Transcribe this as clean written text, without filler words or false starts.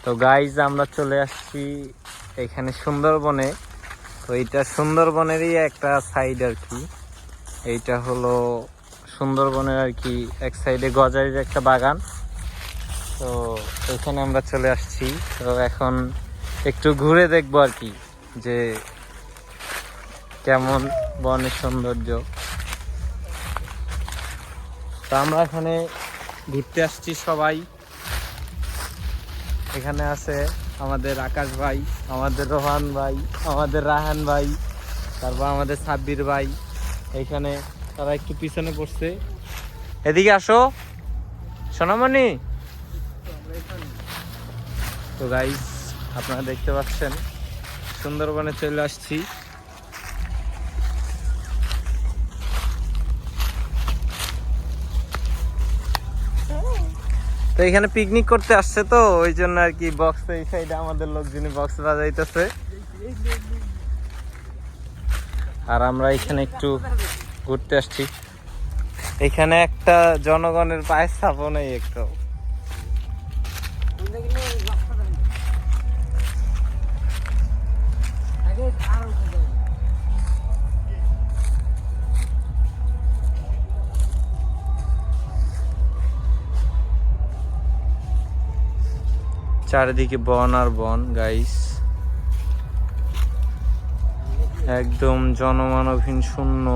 তো গাইজ আমরা চলে আসছি এখানে সুন্দরবনে। তো এইটা সুন্দরবনেরই একটা সাইড আর কি। এইটা হলো সুন্দরবনের আর কি এক সাইডে গজারির একটা বাগান। তো এখানে আমরা চলে আসছি। তো এখন একটু ঘুরে দেখবো আর কি যে কেমন বনের সৌন্দর্য। তো আমরা এখানে ঘুরতে আসছি সবাই। এখানে আছে আমাদের আকাশ ভাই, আমাদের রোহান ভাই, আমাদের রাহান ভাই, তারপর আমাদের সাব্বির ভাই। এইখানে তারা একটু পিছনে পড়ছে। এদিকে আসো সোনামণি। তো গাইস আপনারা দেখতে পাচ্ছেন সুন্দরবনে চলে আসছি। তো এখানে পিকনিক করতে আসছে, তো ওই জন্য আর কি বক্স এই সাইডে আমাদের লোকজনই বক্স বাজাইতেছে। আর আমরা এখানে একটু ঘুরতে আসছি। এখানে একটা জনগণের পায়ের ছাপও নেই একটু। চারিদিকে বন আর বন গাইস, একদম জনমানবহীন শূন্য।